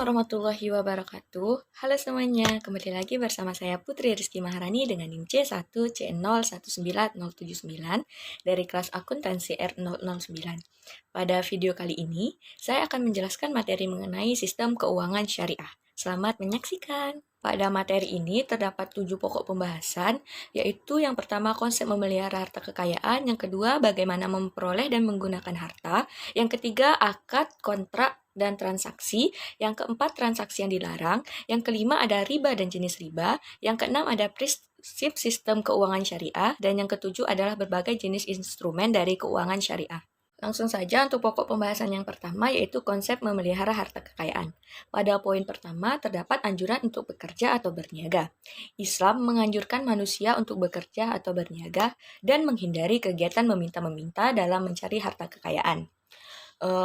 warahmatullahi wabarakatuh. Halo semuanya, kembali lagi bersama saya Putri Rizky Maharani dengan NIM C1C019079 dari kelas akuntansi R009. Pada video kali ini, saya akan menjelaskan materi mengenai sistem keuangan syariah. Selamat menyaksikan. Pada materi ini terdapat 7 pokok pembahasan, yaitu yang pertama konsep memelihara harta kekayaan, yang kedua bagaimana memperoleh dan menggunakan harta, yang ketiga akad, kontrak, dan transaksi, yang keempat transaksi yang dilarang, yang kelima ada riba dan jenis riba, yang keenam ada prinsip sistem keuangan syariah, dan yang ketujuh adalah berbagai jenis instrumen dari keuangan syariah. Langsung saja untuk pokok pembahasan yang pertama yaitu konsep memelihara harta kekayaan. Pada poin pertama terdapat anjuran untuk bekerja atau berniaga. Islam menganjurkan manusia untuk bekerja atau berniaga dan menghindari kegiatan meminta-meminta dalam mencari harta kekayaan.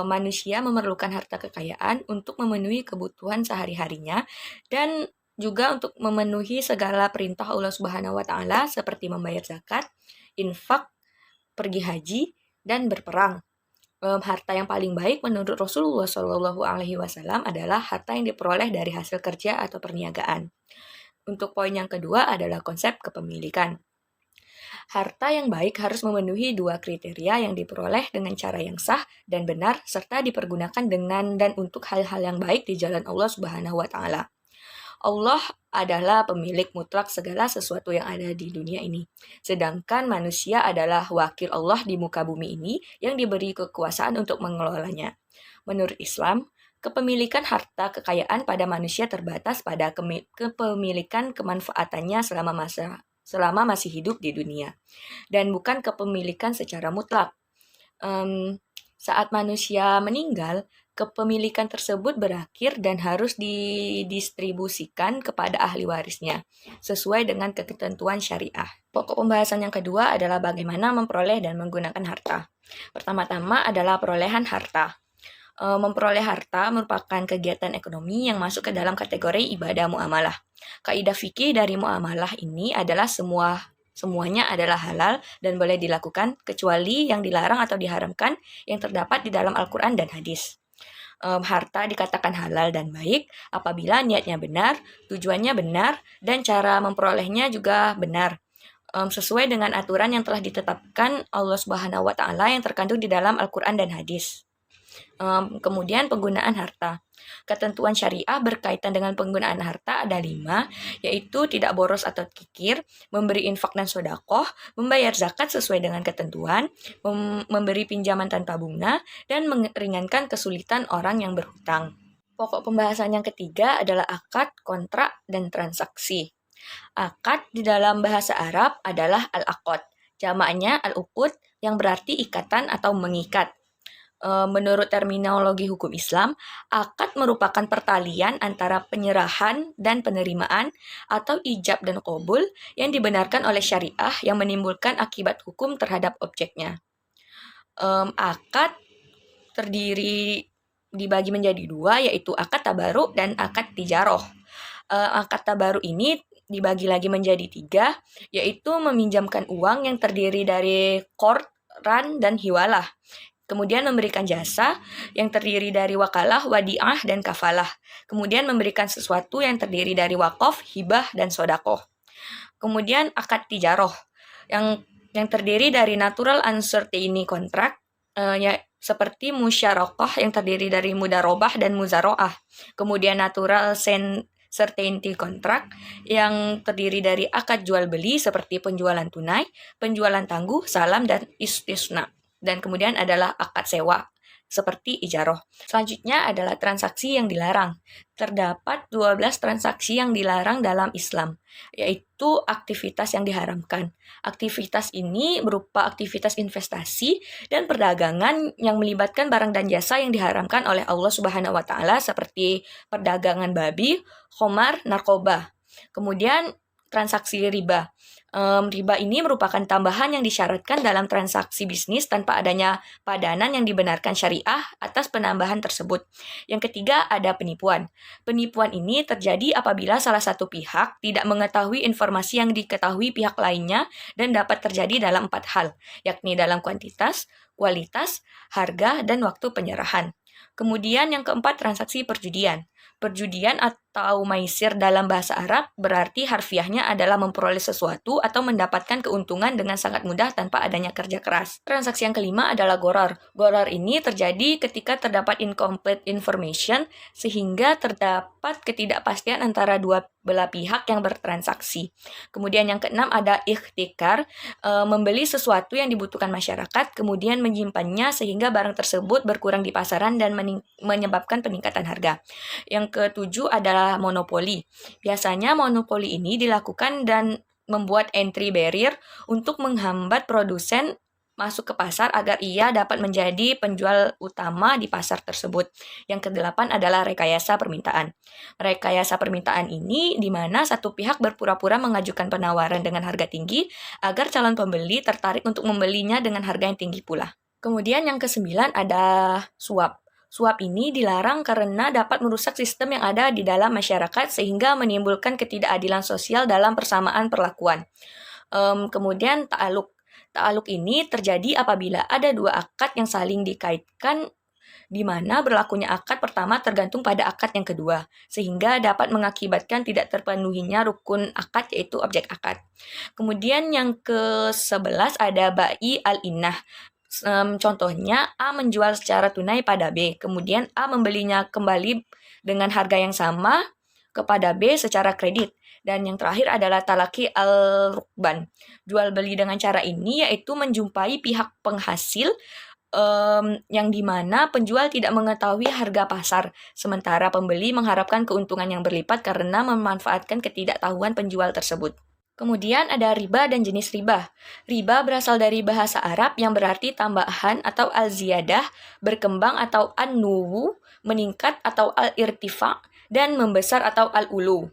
Manusia memerlukan harta kekayaan untuk memenuhi kebutuhan sehari-harinya dan juga untuk memenuhi segala perintah Allah Subhanahu wa taala seperti membayar zakat, infak, pergi haji, dan berperang. Harta yang paling baik menurut Rasulullah Shallallahu alaihi wasallam adalah harta yang diperoleh dari hasil kerja atau perniagaan. Untuk poin yang kedua adalah konsep kepemilikan. Harta yang baik harus memenuhi 2 kriteria yang diperoleh dengan cara yang sah dan benar, serta dipergunakan dengan dan untuk hal-hal yang baik di jalan Allah Subhanahu wa taala. Allah adalah pemilik mutlak segala sesuatu yang ada di dunia ini. Sedangkan manusia adalah wakil Allah di muka bumi ini yang diberi kekuasaan untuk mengelolanya. Menurut Islam, kepemilikan harta kekayaan pada manusia terbatas pada kepemilikan kemanfaatannya selama masih hidup di dunia, dan bukan kepemilikan secara mutlak. Saat manusia meninggal, kepemilikan tersebut berakhir dan harus didistribusikan kepada ahli warisnya, sesuai dengan ketentuan syariah. Pokok pembahasan yang kedua adalah bagaimana memperoleh dan menggunakan harta. Pertama-tama adalah perolehan harta. Memperoleh harta merupakan kegiatan ekonomi yang masuk ke dalam kategori ibadah muamalah. Kaidah fikih dari muamalah ini adalah semuanya adalah halal dan boleh dilakukan kecuali yang dilarang atau diharamkan yang terdapat di dalam Al-Quran dan hadis. Harta dikatakan halal dan baik apabila niatnya benar, tujuannya benar, dan cara memperolehnya juga benar. Sesuai dengan aturan yang telah ditetapkan Allah Subhanahu wa taala yang terkandung di dalam Al-Quran dan hadis. Kemudian penggunaan harta. Ketentuan syariah berkaitan dengan penggunaan harta ada 5, yaitu tidak boros atau kikir, memberi infak dan sodakoh, membayar zakat sesuai dengan ketentuan, memberi pinjaman tanpa bunga, dan meringankan kesulitan orang yang berhutang. Pokok pembahasan yang ketiga adalah akad, kontrak, dan transaksi. Akad di dalam bahasa Arab adalah al-aqd, jamaknya al-uqud yang berarti ikatan atau mengikat. Menurut terminologi hukum Islam, akad merupakan pertalian antara penyerahan dan penerimaan atau ijab dan qabul yang dibenarkan oleh syariah yang menimbulkan akibat hukum terhadap objeknya. Akad dibagi menjadi 2, yaitu akad tabaruk dan akad tijaroh. Akad tabaruk ini dibagi lagi menjadi 3, yaitu meminjamkan uang yang terdiri dari qard, ran, dan hiwalah. Kemudian memberikan jasa yang terdiri dari wakalah, wadi'ah, dan kafalah. Kemudian memberikan sesuatu yang terdiri dari wakaf, hibah, dan sodakoh. Kemudian akad tijaroh yang terdiri dari natural uncertainty contract, seperti musyarakah yang terdiri dari mudarobah dan muzaroah. Kemudian natural certainty contract yang terdiri dari akad jual beli seperti penjualan tunai, penjualan tangguh, salam, dan istisna. Dan kemudian adalah akad sewa, seperti ijaroh. Selanjutnya adalah transaksi yang dilarang. Terdapat 12 transaksi yang dilarang dalam Islam, yaitu aktivitas yang diharamkan. Aktivitas ini berupa aktivitas investasi dan perdagangan yang melibatkan barang dan jasa yang diharamkan oleh Allah Subhanahu wa taala seperti perdagangan babi, khamar, narkoba. Kemudian transaksi riba. Riba ini merupakan tambahan yang disyaratkan dalam transaksi bisnis tanpa adanya padanan yang dibenarkan syariah atas penambahan tersebut. Yang ketiga ada penipuan. Penipuan ini terjadi apabila salah satu pihak tidak mengetahui informasi yang diketahui pihak lainnya dan dapat terjadi dalam 4 hal, yakni dalam kuantitas, kualitas, harga, dan waktu penyerahan. Kemudian yang keempat transaksi perjudian. Perjudian atau maisir dalam bahasa Arab berarti harfiahnya adalah memperoleh sesuatu atau mendapatkan keuntungan dengan sangat mudah tanpa adanya kerja keras. Transaksi yang kelima adalah ghorar. Ghorar ini terjadi ketika terdapat incomplete information sehingga terdapat ketidakpastian antara dua belah pihak yang bertransaksi. Kemudian yang keenam ada ikhtikar, membeli sesuatu yang dibutuhkan masyarakat, kemudian menyimpannya sehingga barang tersebut berkurang di pasaran dan menyebabkan peningkatan harga. Yang ketujuh adalah monopoli. Biasanya monopoli ini dilakukan dan membuat entry barrier untuk menghambat produsen masuk ke pasar agar ia dapat menjadi penjual utama di pasar tersebut. Yang kedelapan adalah rekayasa permintaan. Rekayasa permintaan ini di mana satu pihak berpura-pura mengajukan penawaran dengan harga tinggi agar calon pembeli tertarik untuk membelinya dengan harga yang tinggi pula. Kemudian yang kesembilan ada suap. Suap ini dilarang karena dapat merusak sistem yang ada di dalam masyarakat sehingga menimbulkan ketidakadilan sosial dalam persamaan perlakuan. Kemudian ta'aluk. Ta'aluk ini terjadi apabila ada dua akad yang saling dikaitkan di mana berlakunya akad pertama tergantung pada akad yang kedua, sehingga dapat mengakibatkan tidak terpenuhinya rukun akad yaitu objek akad. Kemudian yang ke-11 ada ba'i al-innah. Contohnya A menjual secara tunai pada B, kemudian A membelinya kembali dengan harga yang sama kepada B secara kredit. Dan yang terakhir adalah talaki al-rukban. Jual beli dengan cara ini yaitu menjumpai pihak penghasil yang dimana penjual tidak mengetahui harga pasar, sementara pembeli mengharapkan keuntungan yang berlipat karena memanfaatkan ketidaktahuan penjual tersebut. Kemudian ada riba dan jenis riba. Riba berasal dari bahasa Arab yang berarti tambahan atau al-ziyadah, berkembang atau an-nuwu, meningkat atau al-irtifa, dan membesar atau al-ulu.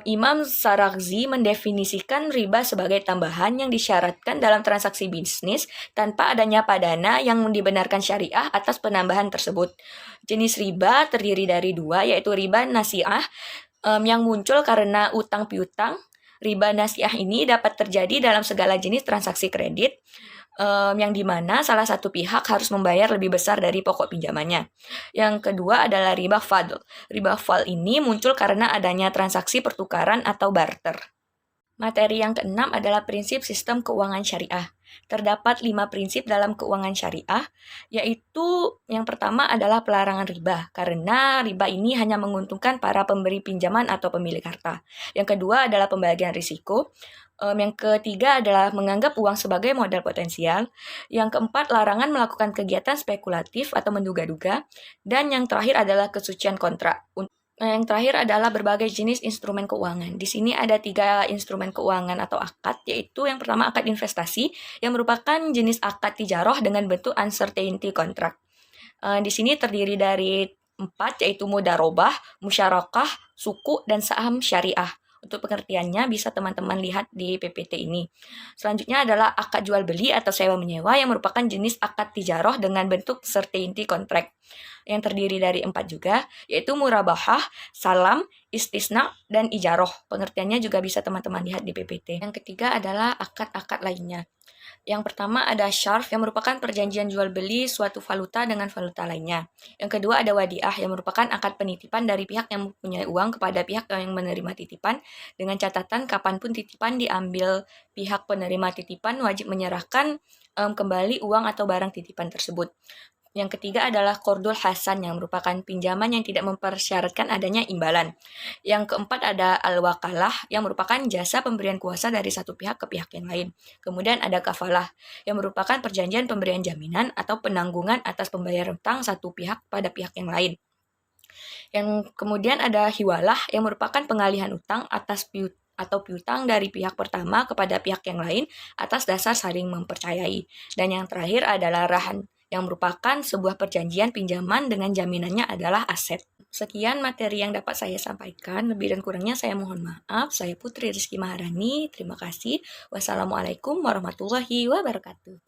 Imam Sarakhsi mendefinisikan riba sebagai tambahan yang disyaratkan dalam transaksi bisnis tanpa adanya padana yang dibenarkan syariah atas penambahan tersebut. Jenis riba terdiri dari dua, yaitu riba nasi'ah yang muncul karena utang piutang. Riba nasi'ah ini dapat terjadi dalam segala jenis transaksi kredit, yang dimana salah satu pihak harus membayar lebih besar dari pokok pinjamannya. Yang kedua adalah riba fadl. Riba fadl ini muncul karena adanya transaksi pertukaran atau barter. Materi yang keenam adalah prinsip sistem keuangan syariah. Terdapat 5 prinsip dalam keuangan syariah, yaitu yang pertama adalah pelarangan riba, karena riba ini hanya menguntungkan para pemberi pinjaman atau pemilik harta. Yang kedua adalah pembagian risiko. Yang ketiga adalah menganggap uang sebagai modal potensial. Yang keempat, larangan melakukan kegiatan spekulatif atau menduga-duga. Dan yang terakhir adalah kesucian kontrak. Yang terakhir adalah berbagai jenis instrumen keuangan. Di sini ada 3 instrumen keuangan atau akad, yaitu yang pertama akad investasi, yang merupakan jenis akad tijaroh dengan bentuk uncertainty contract. Di sini terdiri dari 4, yaitu mudarobah, musyarakah, suku, dan saham syariah. Untuk pengertiannya bisa teman-teman lihat di PPT ini. Selanjutnya adalah akad jual beli atau sewa menyewa yang merupakan jenis akad tijaroh dengan bentuk certainty contract. Yang terdiri dari 4 juga, yaitu murabahah, salam, istisna, dan ijaroh. Pengertiannya juga bisa teman-teman lihat di PPT. Yang ketiga adalah akad-akad lainnya. Yang pertama ada syarf yang merupakan perjanjian jual beli suatu valuta dengan valuta lainnya. Yang kedua ada wadiah yang merupakan akad penitipan dari pihak yang mempunyai uang kepada pihak yang menerima titipan dengan catatan kapanpun titipan diambil pihak penerima titipan wajib menyerahkan kembali uang atau barang titipan tersebut. Yang ketiga adalah qardul hasan yang merupakan pinjaman yang tidak mempersyaratkan adanya imbalan. Yang keempat ada al-wakalah yang merupakan jasa pemberian kuasa dari satu pihak ke pihak yang lain. Kemudian ada kafalah yang merupakan perjanjian pemberian jaminan atau penanggungan atas pembayaran utang satu pihak pada pihak yang lain. Yang kemudian ada hiwalah yang merupakan pengalihan utang atas piutang dari pihak pertama kepada pihak yang lain atas dasar saling mempercayai. Dan yang terakhir adalah rahan yang merupakan sebuah perjanjian pinjaman dengan jaminannya adalah aset. Sekian materi yang dapat saya sampaikan. Lebih dan kurangnya saya mohon maaf. Saya Putri Rizky Maharani. Terima kasih. Wassalamualaikum warahmatullahi wabarakatuh.